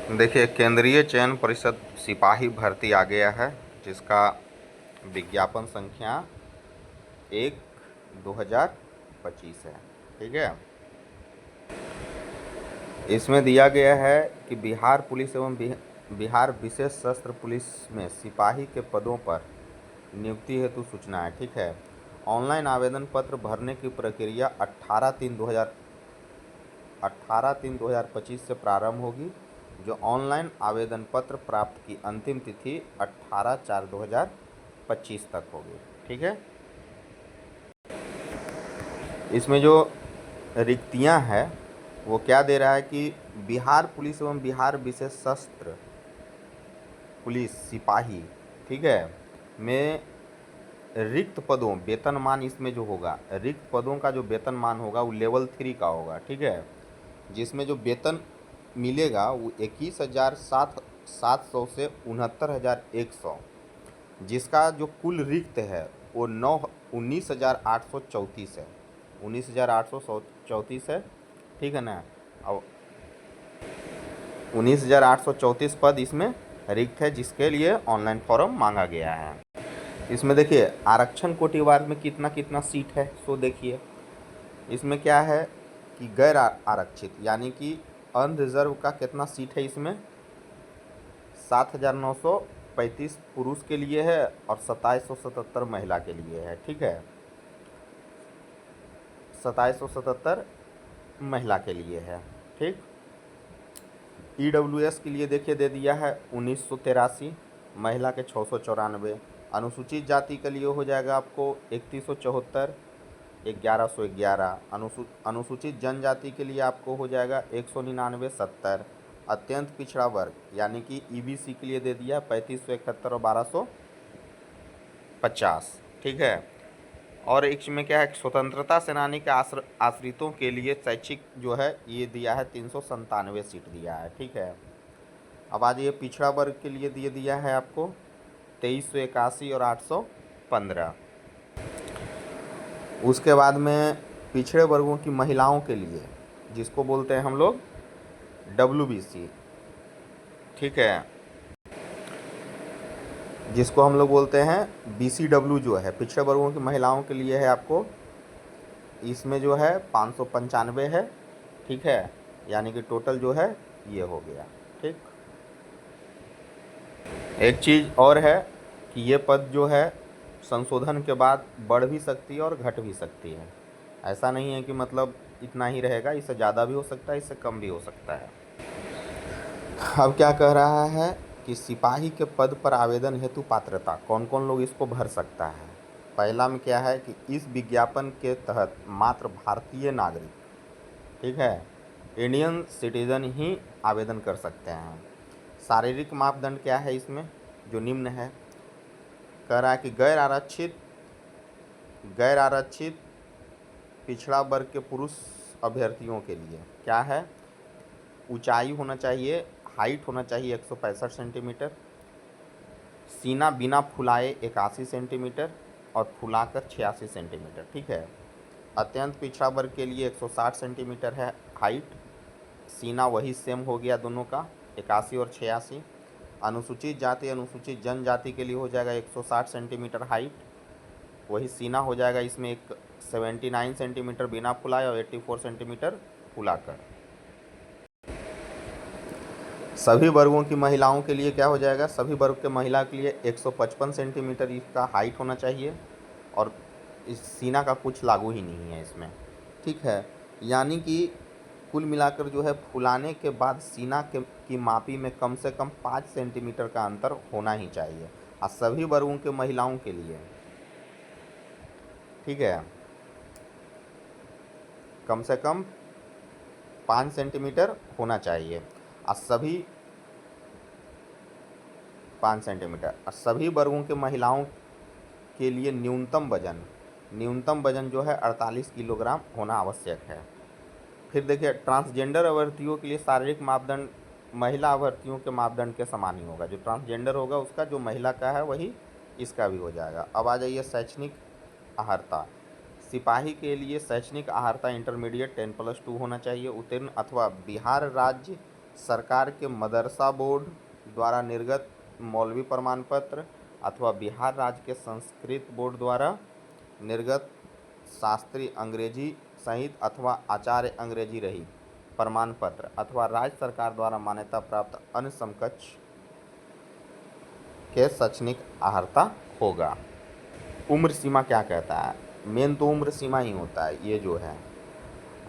देखिए, केंद्रीय चयन परिषद सिपाही भर्ती आ गया है, जिसका विज्ञापन संख्या 1/2025 है। ठीक है। इसमें दिया गया है कि बिहार पुलिस एवं बिहार विशेष सशस्त्र पुलिस में सिपाही के पदों पर नियुक्ति हेतु सूचना है। ठीक है। ऑनलाइन आवेदन पत्र भरने की प्रक्रिया 18/3/2025 से प्रारंभ होगी। जो ऑनलाइन आवेदन पत्र प्राप्त की अंतिम तिथि 18/4/2025 तक होगी। ठीक है। इसमें जो रिक्तियां हैं वो क्या दे रहा है कि बिहार पुलिस एवं बिहार विशेष सशस्त्र पुलिस सिपाही, ठीक है, में रिक्त पदों वेतनमान इसमें जो होगा, रिक्त पदों का जो वेतनमान होगा वो लेवल 3 का होगा। ठीक है। जिसमें जो वेतन मिलेगा वो 21,700 से 69,100, जिसका जो कुल रिक्त है वो 19,834 है। 19,834 है। ठीक है ना। अब 19,834 पद इसमें रिक्त है, जिसके लिए ऑनलाइन फॉर्म मांगा गया है। इसमें देखिए आरक्षण कोटिवार में कितना कितना सीट है, सो देखिए इसमें क्या है कि गैर आरक्षित यानी कि अनरिजर्व का कितना सीट है इसमें 7,935 पुरुष के लिए है और 2,777 महिला के लिए है। ठीक है। 2,777 महिला के लिए है। ठीक। EWS के लिए देखिए दे दिया है 1983, महिला के 694, अनुसूचित जाति के लिए हो जाएगा आपको 3174, 1111, अनुसूचित जनजाति के लिए आपको हो जाएगा 199, 70, अत्यंत पिछड़ा वर्ग यानी कि EBC के लिए दे दिया 3571 और 1250। ठीक है। और इसमें क्या है, स्वतंत्रता सेनानी के आश्रितों के लिए शैक्षिक जो है ये दिया है 397 सीट दिया है। ठीक है। अब आज ये पिछड़ा वर्ग के लिए दिया है आपको 2381 और 815। उसके बाद में पिछड़े वर्गों की महिलाओं के लिए जिसको बोलते हैं हम लोग WBC, ठीक है, जिसको हम लोग बोलते हैं BCW जो है पिछड़े वर्गों की महिलाओं के लिए है आपको, इसमें जो है 595 है। ठीक है। यानी कि टोटल जो है ये हो गया। ठीक। एक चीज़ और है कि ये पद जो है संशोधन के बाद बढ़ भी सकती है और घट भी सकती है। ऐसा नहीं है कि मतलब इतना ही रहेगा, इससे ज़्यादा भी हो सकता है, इससे कम भी हो सकता है। अब क्या कह रहा है कि सिपाही के पद पर आवेदन हेतु पात्रता कौन कौन लोग इसको भर सकता है। पहला में क्या है कि इस विज्ञापन के तहत मात्र भारतीय नागरिक, ठीक है, इंडियन सिटीजन ही आवेदन कर सकते हैं। शारीरिक मापदंड क्या है इसमें, जो निम्न है, कह रहा है कि गैर आरक्षित पिछड़ा वर्ग के पुरुष अभ्यर्थियों के लिए क्या है, ऊंचाई होना चाहिए, हाइट होना चाहिए 165 सेंटीमीटर, सीना बिना फुलाए 81 सेंटीमीटर और फुलाकर 86 सेंटीमीटर। ठीक है। अत्यंत पिछड़ा वर्ग के लिए 160 सेंटीमीटर है हाइट, सीना वही सेम हो गया दोनों का 81 और 86। अनुसूचित जाति अनुसूचित जनजाति के लिए हो जाएगा 160 सेंटीमीटर हाइट, वही सीना हो जाएगा इसमें एक 79 सेंटीमीटर बिना फुलाए और 84 सेंटीमीटर फुलाकर। सभी वर्गों की महिलाओं के लिए क्या हो जाएगा, सभी वर्ग के महिला के लिए 155 सेंटीमीटर इसका हाइट होना चाहिए और इस सीना का कुछ लागू ही नहीं है इसमें। ठीक है। यानी कि कुल मिलाकर जो है फुलाने के बाद सीना की मापी में कम से कम 5 सेंटीमीटर का अंतर होना ही चाहिए और सभी वर्गों के महिलाओं के लिए, ठीक है, कम से कम 5 सेंटीमीटर होना चाहिए और सभी 5 सेंटीमीटर और सभी वर्गों के महिलाओं के लिए न्यूनतम वजन जो है 48 किलोग्राम होना आवश्यक है। फिर देखिए ट्रांसजेंडर अभ्यर्थियों के लिए शारीरिक मापदंड महिला अभ्यर्थियों के मापदंड के समान ही होगा। जो ट्रांसजेंडर होगा उसका जो महिला का है वही इसका भी हो जाएगा। अब आ जाइए शैक्षणिक अहर्ता। सिपाही के लिए शैक्षणिक अहर्ता इंटरमीडिएट 10+2 होना चाहिए उत्तीर्ण अथवा बिहार राज्य सरकार के मदरसा बोर्ड द्वारा निर्गत मौलवी प्रमाण पत्र अथवा बिहार राज्य के संस्कृत बोर्ड द्वारा निर्गत शास्त्री अंग्रेजी सहित अथवा आचार्य अंग्रेजी रहित प्रमाण पत्र अथवा राज्य सरकार द्वारा मान्यता प्राप्त अन्य समकक्ष के शैक्षणिक अर्हता होगा। उम्र सीमा क्या कहता है? मेन तो उम्र सीमा ही होता है। ये जो है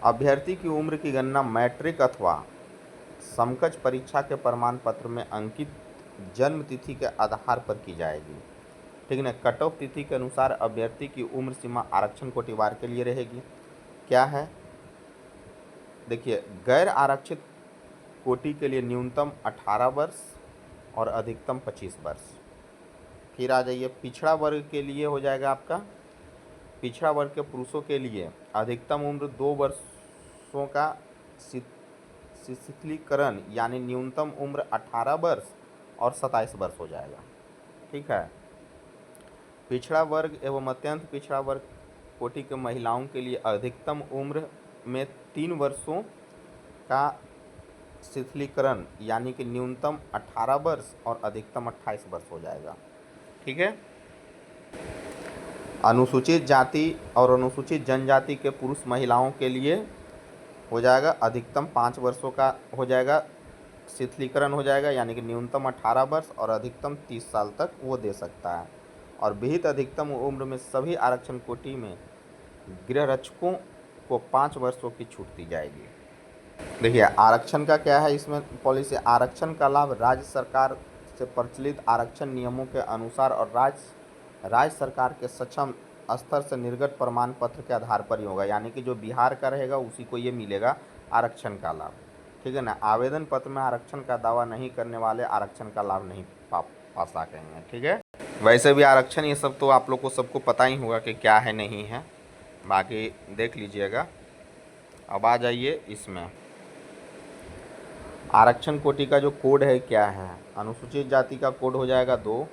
अभ्यर्थी की उम्र की गणना मैट्रिक अथवा समकक्ष परीक्षा के प्रमाण पत्र में अंकित जन्म तिथि के आधार पर की जाएगी। ठीक है ना। कट ऑफ तिथि के अनुसार अभ्यर्थी की उम्र सीमा आरक्षण कोटिवार के लिए रहेगी। क्या है? देखिए, गैर आरक्षित कोटि के लिए न्यूनतम 18 वर्ष और अधिकतम 25 वर्ष। फिर आ जाइए, पिछड़ा वर्ग के लिए हो जाएगा आपका, पिछड़ा वर्ग के पुरुषों के लिए अधिकतम उम्र 2 वर्षों का शिथिलीकरण यानी न्यूनतम उम्र 18 वर्ष और 27 वर्ष हो जाएगा। ठीक है। पिछड़ा वर्ग एवं अत्यंत पिछड़ा वर्ग कोटि के महिलाओं के लिए अधिकतम उम्र में 3 वर्षों का शिथिलीकरण यानी कि न्यूनतम 18 वर्ष और अधिकतम 28 वर्ष हो जाएगा। ठीक है। अनुसूचित जाति और अनुसूचित जनजाति के पुरुष महिलाओं के लिए हो जाएगा अधिकतम 5 वर्षों का हो जाएगा शिथिलीकरण हो जाएगा यानी कि न्यूनतम 18 वर्ष और अधिकतम 30 साल तक वो दे सकता है। और विहित अधिकतम उम्र में सभी आरक्षण कोटि में गृहरक्षकों को 5 वर्षों की छूट दी जाएगी। देखिए, आरक्षण का क्या है इसमें पॉलिसी। आरक्षण का लाभ राज्य सरकार से प्रचलित आरक्षण नियमों के अनुसार और राज्य सरकार के सक्षम स्तर से निर्गत प्रमाण पत्र के आधार पर ही होगा। यानी कि जो बिहार का रहेगा उसी को ये मिलेगा आरक्षण का लाभ। ठीक है ना। आवेदन पत्र में आरक्षण का दावा नहीं करने वाले आरक्षण का लाभ नहीं पा सकेंगे। ठीक है। वैसे भी आरक्षण ये सब तो आप लोग को सबको पता ही होगा कि क्या है नहीं है, बाकी देख लीजिएगा। अब आ जाइए इसमें आरक्षण कोटि का जो कोड है क्या है। अनुसूचित जाति का कोड हो जाएगा 2।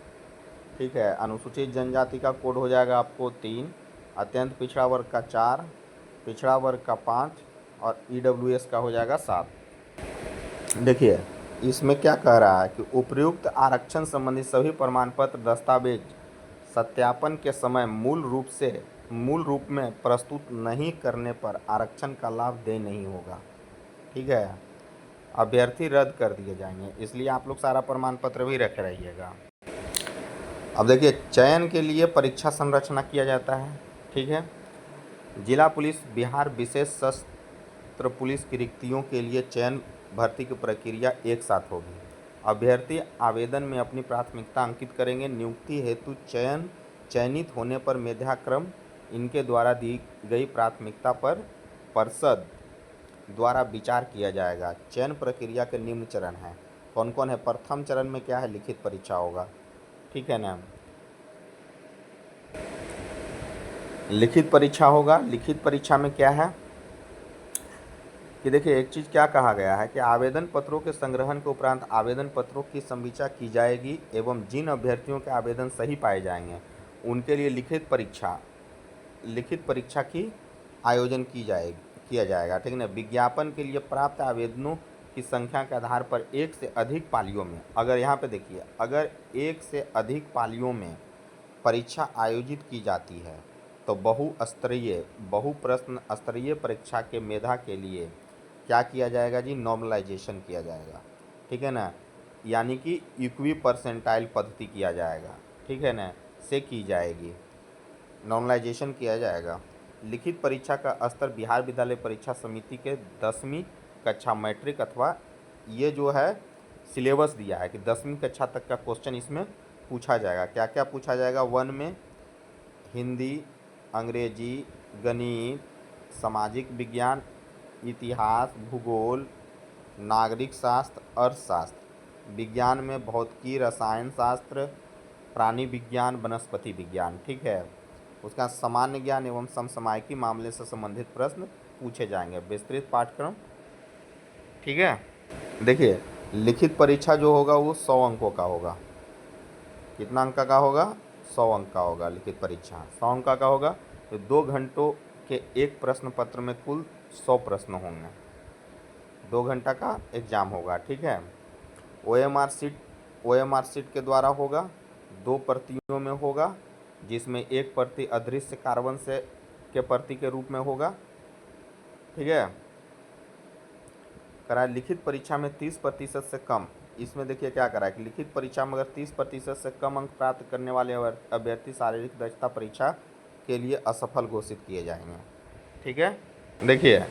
ठीक है। अनुसूचित जनजाति का कोड हो जाएगा आपको 3, अत्यंत पिछड़ा वर्ग का 4, पिछड़ा वर्ग का 5 और EWS का हो जाएगा 7। देखिए, इसमें क्या कह रहा है कि उपयुक्त आरक्षण संबंधी सभी प्रमाण पत्र दस्तावेज सत्यापन के समय मूल रूप में प्रस्तुत नहीं करने पर आरक्षण का लाभ दे नहीं होगा। ठीक है। अभ्यर्थी रद्द कर दिए जाएंगे, इसलिए आप लोग सारा प्रमाण पत्र भी रखे रहिएगा। अब देखिए, चयन के लिए परीक्षा संरचना किया जाता है। ठीक है। जिला पुलिस बिहार विशेष सशस्त्र पुलिस की रिक्तियों के लिए चयन भर्ती की प्रक्रिया एक साथ होगी। अभ्यर्थी आवेदन में अपनी प्राथमिकता अंकित करेंगे। नियुक्ति हेतु चयनित होने पर मेधाक्रम इनके द्वारा दी गई प्राथमिकता पर परिषद द्वारा विचार किया जाएगा। चयन प्रक्रिया के निम्न चरण हैं। कौन कौन है? प्रथम चरण में क्या है? लिखित परीक्षा होगा। ठीक है ना। लिखित परीक्षा होगा। लिखित परीक्षा में क्या है कि देखिए, एक चीज़ क्या कहा गया है कि आवेदन पत्रों के संग्रहण के उपरांत आवेदन पत्रों की समीक्षा की जाएगी एवं जिन अभ्यर्थियों के आवेदन सही पाए जाएंगे उनके लिए लिखित परीक्षा की आयोजन किया जाएगा। ठीक है ना। विज्ञापन के लिए प्राप्त आवेदनों की संख्या के आधार पर एक से अधिक पालियों में, अगर यहाँ पे देखिए, अगर एक से अधिक पालियों में परीक्षा आयोजित की जाती है तो बहुप्रश्न स्तरीय परीक्षा के मेधा के लिए क्या किया जाएगा जी? नॉर्मलाइजेशन किया जाएगा। ठीक है ना। यानी कि इक्वी परसेंटाइल पद्धति किया जाएगा। ठीक है ना, से की जाएगी, नॉर्मलाइजेशन किया जाएगा। लिखित परीक्षा का स्तर बिहार विद्यालय परीक्षा समिति के 10वीं कक्षा मैट्रिक अथवा ये जो है सिलेबस दिया है कि 10वीं कक्षा तक का क्वेश्चन इसमें पूछा जाएगा। क्या क्या पूछा जाएगा? 1 में हिंदी, अंग्रेजी, गणित, सामाजिक विज्ञान, इतिहास, भूगोल, नागरिक शास्त्र, अर्थशास्त्र। विज्ञान में भौतिकी, रसायन शास्त्र, प्राणी विज्ञान, वनस्पति विज्ञान। ठीक है। उसका सामान्य ज्ञान एवं समसामयिकी मामले से संबंधित प्रश्न पूछे जाएंगे। विस्तृत पाठ्यक्रम। ठीक है। देखिए, लिखित परीक्षा जो होगा वो 100 अंकों का होगा। कितना अंक का होगा? 100 अंक का होगा लिखित परीक्षा। 100 अंक का होगा तो 2 घंटों के एक प्रश्न पत्र में कुल 100 प्रश्न होंगे। 2 घंटा का एग्ज़ाम होगा, ठीक है। OMR शीट के द्वारा होगा, 2 प्रतियों में होगा, जिसमें एक प्रति अदृश्य कार्बन से के प्रति के रूप में होगा, ठीक है। करा लिखित परीक्षा में 30% से कम, इसमें देखिए क्या करा है कि लिखित परीक्षा में अगर 30% से कम अंक प्राप्त करने वाले अभ्यर्थी शारीरिक दक्षता परीक्षा के लिए असफल घोषित किए जाएंगे, ठीक है। देखिए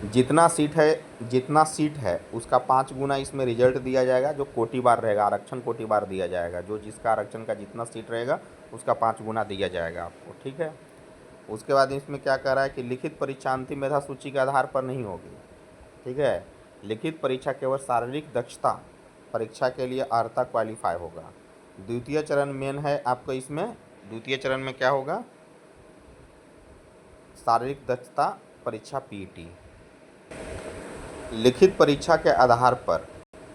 जितना सीट है उसका 5 गुना इसमें रिजल्ट दिया जाएगा, जो कोटि बार रहेगा, आरक्षण कोटि बार दिया जाएगा, जो जिसका आरक्षण का जितना सीट रहेगा उसका 5 गुना दिया जाएगा आपको, ठीक है। उसके बाद इसमें क्या कह रहा है कि लिखित परीक्षा अंतिम मेधा सूची के आधार पर नहीं होगी, ठीक है। लिखित परीक्षा केवल शारीरिक दक्षता परीक्षा के लिए अर्हता क्वालिफाई होगा। द्वितीय चरण मेन है आपको, इसमें द्वितीय चरण में क्या होगा, शारीरिक दक्षता परीक्षा PET। लिखित परीक्षा के आधार पर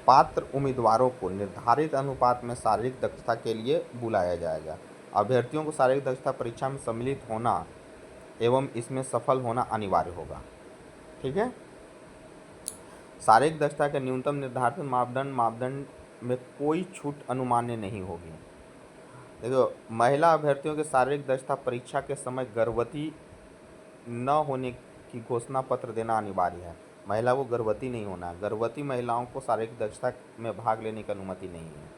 पात्र उम्मीदवारों को निर्धारित अनुपात में शारीरिक दक्षता के लिए बुलाया जाएगा। अभ्यर्थियों को शारीरिक दक्षता परीक्षा में सम्मिलित होना एवं इसमें सफल होना अनिवार्य होगा, ठीक है। शारीरिक दक्षता के न्यूनतम निर्धारित मापदंड में कोई छूट अनुमान्य नहीं होगी। देखो, महिला अभ्यर्थियों के शारीरिक दक्षता परीक्षा के समय गर्भवती न होने की घोषणा पत्र देना अनिवार्य है। महिला को गर्भवती नहीं होना है, गर्भवती महिलाओं को शारीरिक दक्षता में भाग लेने की अनुमति नहीं है,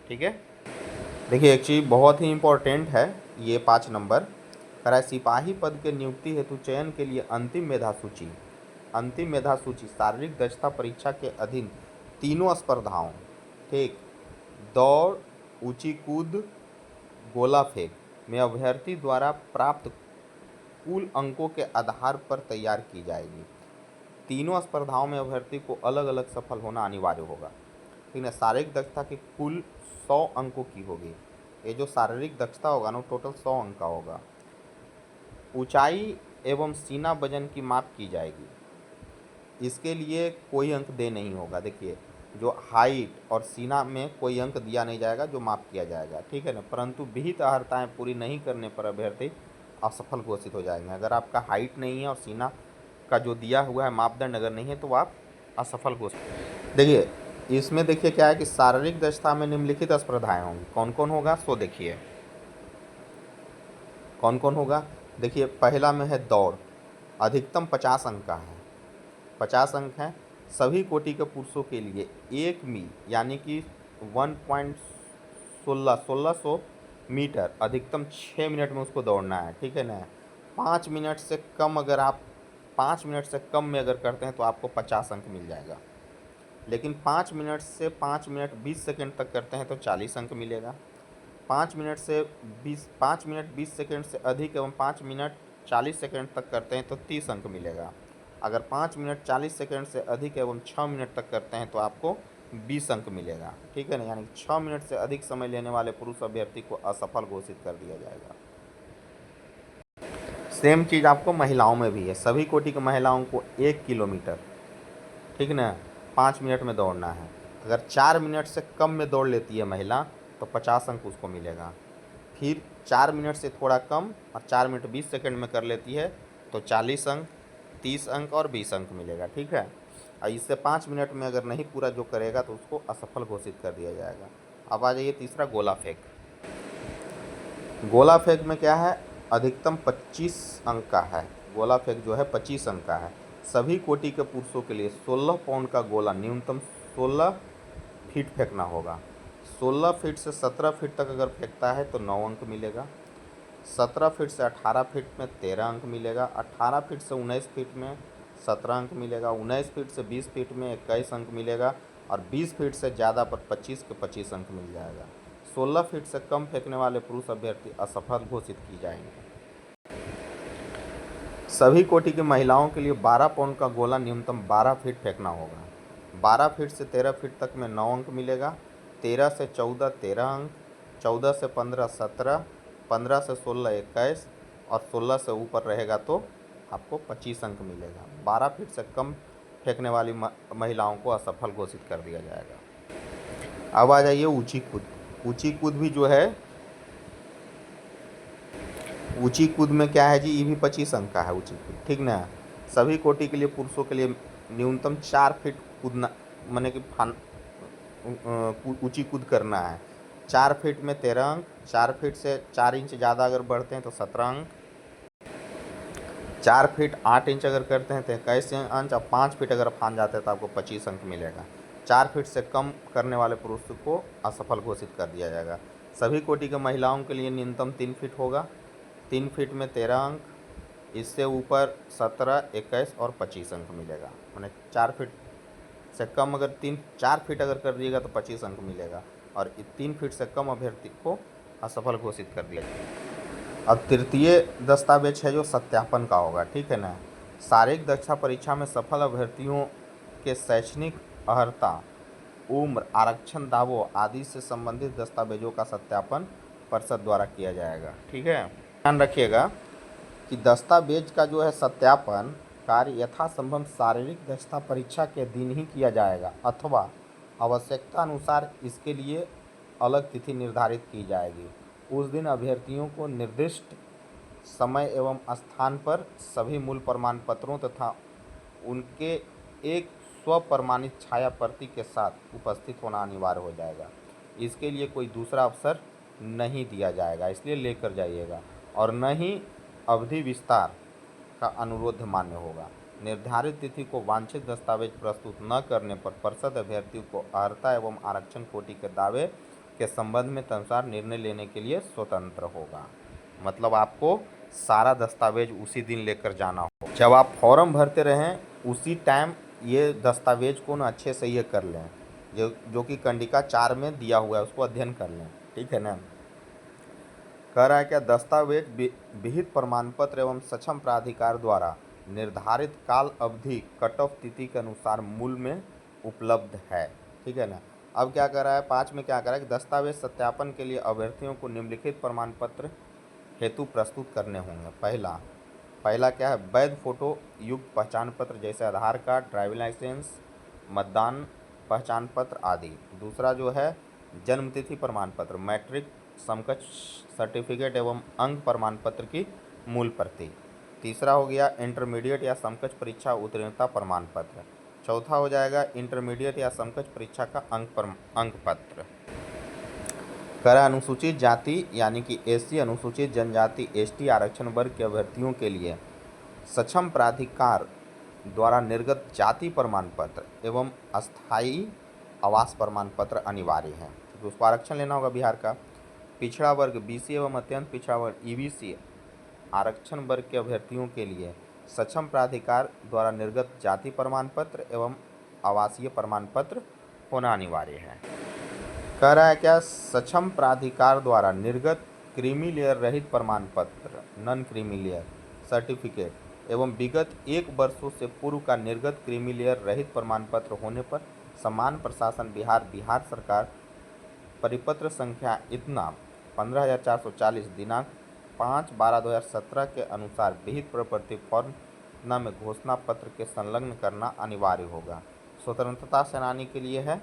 ठीक है। देखिए एक चीज़ बहुत ही इम्पोर्टेंट है, ये 5 नंबर करा, सिपाही पद के नियुक्ति हेतु चयन के लिए अंतिम मेधा सूची शारीरिक दक्षता परीक्षा के अधीन तीनों स्पर्धाओं, ठीक, दौड़, ऊंची कूद, गोला फेंक में अभ्यर्थी द्वारा प्राप्त कुल अंकों के आधार पर तैयार की जाएगी। तीनों स्पर्धाओं में अभ्यर्थी को अलग अलग सफल होना अनिवार्य होगा, ठीक है। शारीरिक दक्षता की कुल 100 अंकों की होगी। ये जो शारीरिक दक्षता होगा ना, टोटल 100 अंक का होगा। ऊंचाई एवं सीना वजन की माप की जाएगी, इसके लिए कोई अंक दे नहीं होगा। देखिए जो हाइट और सीना में कोई अंक दिया नहीं जाएगा, जो माप किया जाएगा, ठीक है ना। परंतु विहित अर्हताएँ पूरी नहीं करने पर अभ्यर्थी असफल घोषित हो जाएंगे। अगर आपका हाइट नहीं है और सीना का जो दिया हुआ है मापदंड अगर नहीं है तो आप असफल घोषित। देखिए इसमें देखिए क्या है कि शारीरिक दक्षता में निम्नलिखित स्पर्धाएं होंगी, कौन कौन होगा सो देखिए कौन कौन होगा। देखिए पहला में है दौड़, अधिकतम 50 अंक का है, 50 अंक है। सभी कोटि के पुरुषों के लिए 1 मील यानी कि 1.16 मीटर अधिकतम 6 मिनट में उसको दौड़ना है, ठीक है ना। 5 मिनट से कम अगर आप 5 मिनट से कम में अगर करते हैं तो आपको 50 अंक मिल जाएगा, लेकिन 5 मिनट से 5 मिनट 20 सेकेंड तक करते हैं तो 40 अंक मिलेगा। 5 मिनट 20 सेकेंड से अधिक एवं 5 मिनट 40 सेकेंड तक करते हैं तो 30 अंक मिलेगा। अगर 5 मिनट 40 सेकेंड से अधिक एवं 6 मिनट तक करते हैं तो आपको 20 अंक मिलेगा, ठीक है ना। यानी 6 मिनट से अधिक समय लेने वाले पुरुष अभ्यर्थी को असफल घोषित कर दिया जाएगा। सेम चीज़ आपको महिलाओं में भी है। सभी कोटि की महिलाओं को 1 किलोमीटर, ठीक ना, 5 मिनट में दौड़ना है। अगर 4 मिनट से कम में दौड़ लेती है महिला तो 50 अंक उसको मिलेगा। फिर 4 मिनट से थोड़ा कम और 4 मिनट 20 सेकेंड में कर लेती है तो 40 अंक, 30 अंक और 20 अंक मिलेगा, ठीक है। और इससे 5 मिनट में अगर नहीं पूरा जो करेगा तो उसको असफल घोषित कर दिया जाएगा। अब आ जाइए तीसरा गोला फेंक। गोला फेंक में क्या है, अधिकतम 25 अंक का है। गोला फेंक जो है 25 अंक का है। सभी कोटि के पुरुषों के लिए 16 पाउंड का गोला न्यूनतम 16 फीट फेंकना होगा। 16 फीट से 17 फीट तक अगर फेंकता है तो 9 अंक मिलेगा। 17 फीट से 18 फीट में 13 अंक मिलेगा। 18 फीट से 19 फीट में 17 अंक मिलेगा। 19 फीट से 20 फीट में 21 अंक मिलेगा। और 20 फीट से ज़्यादा पर 25 के 25 अंक मिल जाएगा। 16 फीट से कम फेंकने वाले पुरुष अभ्यर्थी असफल घोषित की जाएंगे। सभी कोटि की महिलाओं के लिए 12 पाउंड का गोला न्यूनतम 12 फीट फेंकना होगा। 12 फीट से 13 फीट तक में 9 अंक मिलेगा। 13 से 14 13 अंक, 14 से 15 17, 15 से 16 21 और 16 से ऊपर रहेगा तो आपको 25 अंक मिलेगा। 12 फीट से कम फेंकने वाली महिलाओं को असफल घोषित कर दिया जाएगा। अब आ जाइए ऊंची कूद। ऊंची कूद भी जो है, ऊंची कूद में क्या है जी, ये भी 25 अंक का है ऊंची कूद, ठीक ना। सभी कोटि के लिए पुरुषों के लिए न्यूनतम 4 फीट कूदना, माने कि ऊंची कूद करना है। 4 फीट में 13 अंक, 4 फीट से 4 इंच ज़्यादा अगर बढ़ते हैं तो 17 अंक, 4 फीट 8 इंच अगर करते हैं तो 21 अंक, और 5 फीट अगर फान जाते हैं तो आपको 25 अंक मिलेगा। 4 फीट से कम करने वाले पुरुष को असफल घोषित कर दिया जाएगा। सभी कोटि के महिलाओं के लिए न्यूनतम 3 फीट होगा। 3 फीट में 13 अंक, इससे ऊपर 17, 21 और 25 अंक मिलेगा। मैंने 4 फीट से कम अगर 4 फीट अगर कर दिएगा तो 25 अंक मिलेगा, और 3 फीट से कम अभ्यर्थी को असफल घोषित कर दिया जाएगा। अब तृतीय दस्तावेज है जो सत्यापन का होगा, ठीक है ना। शारीरिक दक्षता परीक्षा में सफल अभ्यर्थियों के शैक्षणिक अर्हता, उम्र, आरक्षण दावों आदि से संबंधित दस्तावेजों का सत्यापन परिषद द्वारा किया जाएगा, ठीक है। ध्यान रखिएगा कि दस्तावेज का जो है सत्यापन कार्य यथासंभव शारीरिक दक्षता परीक्षा के दिन ही किया जाएगा, अथवा आवश्यकता अनुसार इसके लिए अलग तिथि निर्धारित की जाएगी। उस दिन अभ्यर्थियों को निर्दिष्ट समय एवं स्थान पर सभी मूल प्रमाण पत्रों तथा उनके एक स्वप्रमाणित छाया प्रति के साथ उपस्थित होना अनिवार्य हो जाएगा। इसके लिए कोई दूसरा अवसर नहीं दिया जाएगा, इसलिए लेकर जाइएगा। और न ही अवधि विस्तार का अनुरोध मान्य होगा। निर्धारित तिथि को वांछित दस्तावेज प्रस्तुत न करने पर परिषद अभ्यर्थी को अर्हता एवं आरक्षण कोटि के दावे के संबंध में तदनुसार निर्णय लेने के लिए स्वतंत्र होगा। मतलब आपको सारा दस्तावेज उसी दिन लेकर जाना हो। जब आप फॉर्म भरते रहें उसी टाइम ये दस्तावेज को ना अच्छे से ये कर लें, जो कि कंडिका 4 में दिया हुआ है उसको अध्ययन कर लें, ठीक है ना। कह रहा है क्या, दस्तावेज विहित प्रमाण पत्र एवं सक्षम प्राधिकार द्वारा निर्धारित काल अवधि कट ऑफ तिथि के अनुसार मूल में उपलब्ध है, ठीक है ना। अब क्या कर रहा है, 5 में क्या कर रहा है कि दस्तावेज सत्यापन के लिए अभ्यर्थियों को निम्नलिखित प्रमाण पत्र हेतु प्रस्तुत करने होंगे। पहला क्या है, वैध फोटो युक्त पहचान पत्र जैसे आधार कार्ड, ड्राइविंग लाइसेंस, मतदान पहचान पत्र आदि। दूसरा जो है जन्मतिथि प्रमाण पत्र, मैट्रिक समकक्ष सर्टिफिकेट एवं अंक प्रमाण पत्र की मूल प्रति। तीसरा हो गया इंटरमीडिएट या समकक्ष परीक्षा उत्तीर्णता प्रमाण पत्र। चौथा हो जाएगा इंटरमीडिएट या समकक्ष परीक्षा का अंक पत्र। करा अनुसूचित जाति यानी कि एससी, अनुसूचित जनजाति, एसटी आरक्षण वर्ग के अभ्यर्थियों के लिए सक्षम प्राधिकार द्वारा निर्गत जाति प्रमाण पत्र एवं अस्थायी आवास प्रमाण पत्र अनिवार्य है, तो उसको आरक्षण लेना होगा बिहार का। पिछड़ा वर्ग बीसी एवं अत्यंत पिछड़ा वर्ग ईबीसी आरक्षण वर्ग के अभ्यर्थियों के लिए सक्षम प्राधिकार द्वारा निर्गत जाति प्रमाण पत्र एवं आवासीय प्रमाण पत्र होना अनिवार्य है। कह रहा है क्या, सक्षम प्राधिकार द्वारा निर्गत क्रीमी लेयर रहित प्रमाण पत्र, नॉन क्रीमी लेयर सर्टिफिकेट एवं विगत 1 वर्षों से पूर्व का निर्गत क्रीमी लेयर रहित प्रमाण पत्र होने पर समान प्रशासन बिहार सरकार परिपत्र संख्या इतना 15,440 दिनांक 5/12/2017 के अनुसार विहित प्रवृत्ति फॉर्म न में घोषणा पत्र के संलग्न करना अनिवार्य होगा। स्वतंत्रता सेनानी के लिए है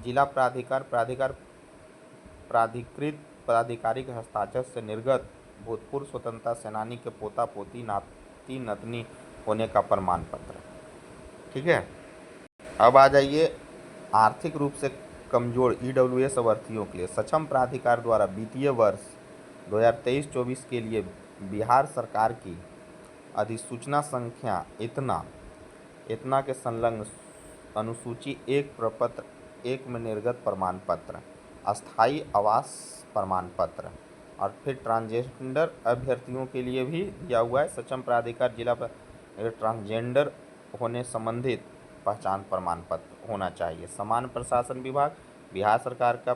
जिला प्राधिकृत प्राधिकारी के हस्ताक्षर से निर्गत भूतपूर्व स्वतंत्रता सेनानी के पोता पोती नाती नतनी होने का प्रमाण पत्र, ठीक है। अब आ जाइए आर्थिक रूप से कमजोर ईडब्ल्यूएस अभ्यर्थियों के लिए सक्षम प्राधिकार द्वारा वित्तीय वर्ष 2023-24 के लिए बिहार सरकार की अधिसूचना संख्या इतना के संलग्न अनुसूची 1 प्रपत्र 1 में निर्गत प्रमाण पत्र, अस्थायी आवास प्रमाण पत्र। और फिर ट्रांसजेंडर अभ्यर्थियों के लिए भी दिया हुआ है सक्षम प्राधिकार जिला ट्रांसजेंडर होने संबंधित पहचान प्रमाण पत्र होना चाहिए। समान प्रशासन विभाग बिहार सरकार का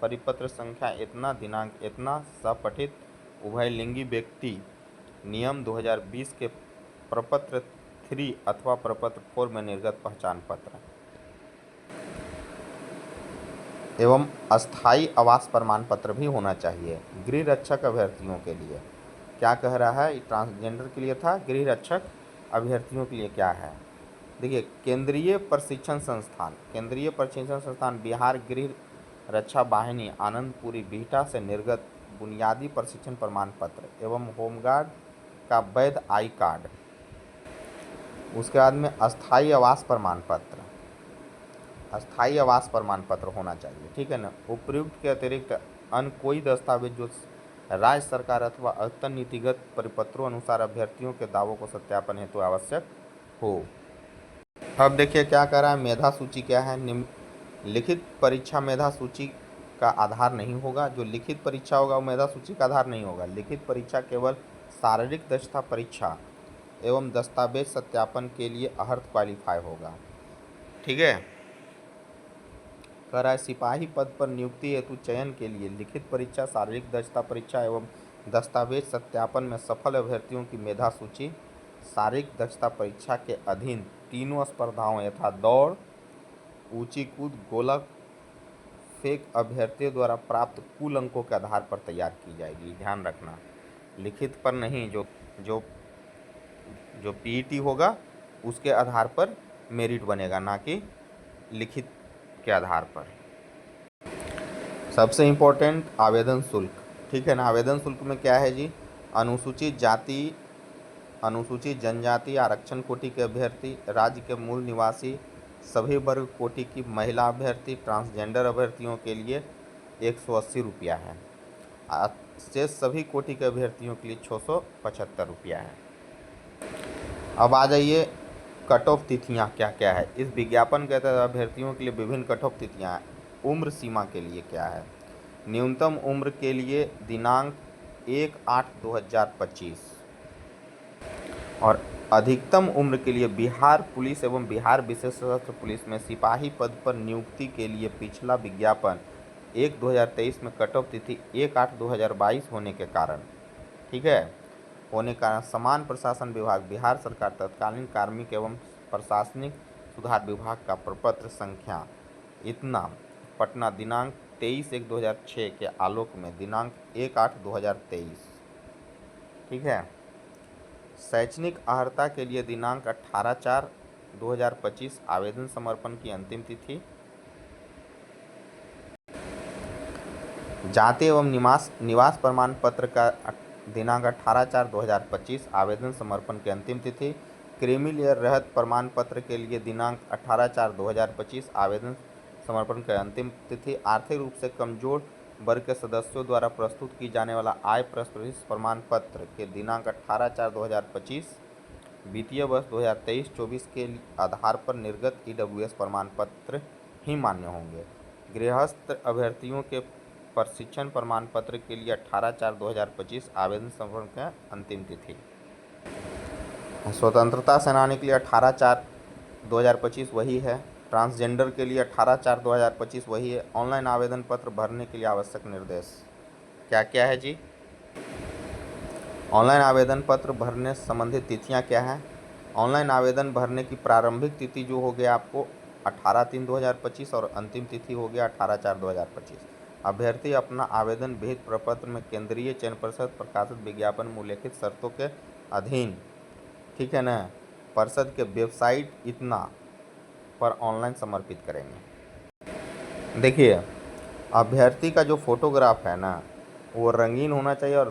परिपत्र संख्या इतना दिनांक इतना सपठित उभयलिंगी व्यक्ति नियम 2020 के प्रपत्र 3 अथवा प्रपत्र 4 में निर्गत पहचान पत्र एवं अस्थायी आवास प्रमाण पत्र भी होना चाहिए। गृह रक्षक अभ्यर्थियों के लिए क्या कह रहा है, ट्रांसजेंडर के लिए था, गृह रक्षक अभ्यर्थियों के लिए क्या है। देखिए, केंद्रीय प्रशिक्षण संस्थान बिहार गृह रक्षा वाहिनी आनंदपुरी बिहटा से निर्गत बुनियादी प्रशिक्षण प्रमाण पत्र एवं होमगार्ड का वैध आई कार्ड उसके बाद में अस्थाई आवास प्रमाण पत्र, अस्थाई आवास प्रमाण पत्र होना चाहिए, ठीक है ना। उपयुक्त के अतिरिक्त अन्य कोई दस्तावेज जो राज्य सरकार अथवा अंतर नीतिगत परिपत्रों अनुसार अभ्यर्थियों के दावों को सत्यापन हेतु आवश्यक हो। अब देखिए क्या कर रहा है, मेधा सूची क्या है। निम्न लिखित परीक्षा मेधा सूची का आधार नहीं होगा। जो लिखित परीक्षा होगा वो मेधा सूची का आधार नहीं होगा। लिखित परीक्षा केवल शारीरिक दक्षता परीक्षा एवं दस्तावेज सत्यापन के लिए अर्हता क्वालिफाई होगा, ठीक है। कह रहा है सिपाही पद पर नियुक्ति हेतु चयन के लिए लिखित परीक्षा, शारीरिक दक्षता परीक्षा एवं दस्तावेज सत्यापन में सफल अभ्यर्थियों की मेधा सूची शारीरिक दक्षता परीक्षा के अधीन तीनों स्पर्धाओं यथा दौड़, ऊंची कूद, गोला फेंक अभ्यर्थियों द्वारा प्राप्त कुल अंकों के आधार पर तैयार की जाएगी। ध्यान रखना, लिखित पर नहीं, जो जो जो पीईटी होगा उसके आधार पर मेरिट बनेगा, ना कि लिखित के आधार पर। सबसे इम्पोर्टेंट आवेदन शुल्क, ठीक है ना। आवेदन शुल्क में क्या है जी, अनुसूचित जाति, अनुसूचित जनजाति, आरक्षण कोटि के अभ्यर्थी, राज्य के मूल निवासी, सभी वर्ग कोटि की महिला अभ्यर्थी, ट्रांसजेंडर अभ्यर्थियों के लिए 180 रुपया है। शेष सभी कोटि के अभ्यर्थियों के लिए 675 रुपया है। अब आ जाइए कट ऑफ तिथियाँ क्या क्या है। इस विज्ञापन के तहत अभ्यर्थियों के लिए विभिन्न कट ऑफ तिथियाँ हैं। उम्र सीमा के लिए क्या है, न्यूनतम उम्र के लिए दिनांक 1/8/2025 और अधिकतम उम्र के लिए बिहार पुलिस एवं बिहार विशेष सशस्त्र पुलिस में सिपाही पद पर नियुक्ति के लिए पिछला विज्ञापन 1/2023 में कट ऑफ तिथि 1/8/2022 होने के कारण, ठीक है, होने के कारण समान प्रशासन विभाग बिहार सरकार तत्कालीन कार्मिक एवं प्रशासनिक सुधार विभाग का प्रपत्र संख्या इतना पटना दिनांक 23/1/2006 के आलोक में दिनांक 1/8/2023, ठीक है। शैक्षणिक अर्हता के लिए दिनांक 18/4/2025 आवेदन समर्पण की अंतिम तिथि। जाति एवं निवास प्रमाण पत्र का दिनांक 18/4/2025 आवेदन समर्पण की अंतिम तिथि। क्रीमी लेयर रहित प्रमाण पत्र के लिए दिनांक 18/4/2025 आवेदन समर्पण की अंतिम तिथि। आर्थिक रूप से कमजोर वर्ग के सदस्यों द्वारा प्रस्तुत की जाने वाला आय प्रमाण पत्र के दिनांक 18/4/2025 वित्तीय वर्ष 2023-24 के आधार पर निर्गत EWS प्रमाण पत्र ही मान्य होंगे। गृहस्थ अभ्यर्थियों के प्रशिक्षण प्रमाण पत्र के लिए 18/4/2025 आवेदन समर्पण की अंतिम तिथि। स्वतंत्रता सेनानी के लिए 18/4/2025 वही है। ट्रांसजेंडर के लिए 18/4/2025 वही है। ऑनलाइन आवेदन पत्र भरने के लिए आवश्यक निर्देश क्या क्या है जी। ऑनलाइन आवेदन पत्र भरने संबंधित तिथियां क्या हैं। ऑनलाइन आवेदन भरने की प्रारंभिक तिथि जो हो गया आपको 18/3/2025 और अंतिम तिथि हो गया 18/4/2025। अभ्यर्थी अपना आवेदन विहित प्रपत्र में केंद्रीय चयन परिषद प्रकाशित विज्ञापन में उल्लेखित शर्तों के अधीन, ठीक है ना, परिषद के वेबसाइट इतना पर ऑनलाइन समर्पित करेंगे। देखिए अभ्यर्थी का जो फोटोग्राफ है ना वो रंगीन होना चाहिए और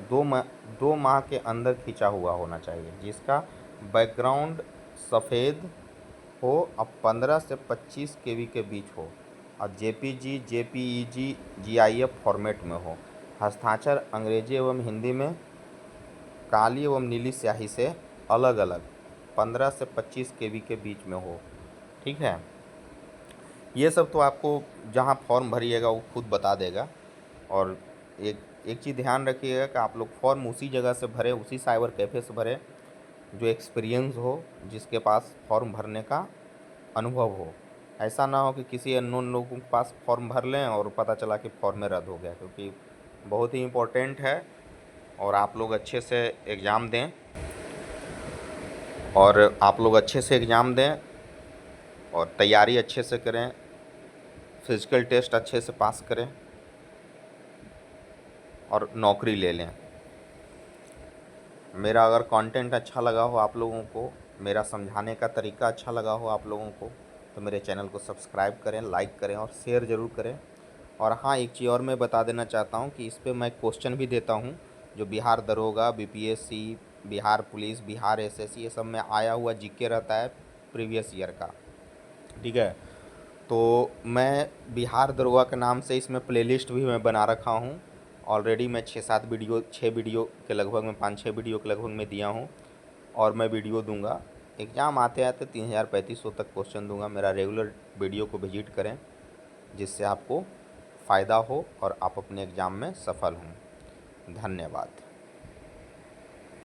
2 माह के अंदर खींचा हुआ होना चाहिए, जिसका बैकग्राउंड सफ़ेद हो और 15 से 25 KB के बीच हो और JPG, JPEG, GIF फॉर्मेट में हो। हस्ताक्षर अंग्रेजी एवं हिंदी में काली एवं नीली स्याही से अलग अलग 15 से 25 KB के बीच में हो, ठीक है। ये सब तो आपको जहाँ फॉर्म भरिएगा वो खुद बता देगा। और एक चीज़ ध्यान रखिएगा कि आप लोग फॉर्म उसी जगह से भरें, उसी साइबर कैफ़े से भरें जो एक्सपीरियंस हो, जिसके पास फॉर्म भरने का अनुभव हो। ऐसा ना हो कि किसी अननोन लोगों के पास फॉर्म भर लें और पता चला कि फॉर्म में रद्द हो गया, क्योंकि बहुत ही इम्पोर्टेंट है। और आप लोग अच्छे से एग्ज़ाम दें और तैयारी अच्छे से करें, फिज़िकल टेस्ट अच्छे से पास करें और नौकरी ले लें। मेरा अगर कंटेंट अच्छा लगा हो आप लोगों को, मेरा समझाने का तरीका अच्छा लगा हो आप लोगों को, तो मेरे चैनल को सब्सक्राइब करें, लाइक करें और शेयर ज़रूर करें। और हाँ, एक चीज़ और मैं बता देना चाहता हूँ कि इस पे मैं क्वेश्चन भी देता हूँ जो बिहार दरोगा, BPSC, Bihar police, Bihar SSC, ये सब में आया हुआ जीके रहता है प्रीवियस ईयर का, ठीक है। तो मैं बिहार दरोगा के नाम से इसमें प्लेलिस्ट भी मैं बना रखा हूँ। ऑलरेडी मैं 6 वीडियो के लगभग मैं 5-6 वीडियो के लगभग मैं दिया हूँ, और मैं वीडियो दूंगा। एग्ज़ाम आते आते 3000-3500 तक क्वेश्चन दूंगा। मेरा रेगुलर वीडियो को विजिट करें, जिससे आपको फ़ायदा हो और आप अपने एग्ज़ाम में सफल हों। धन्यवाद।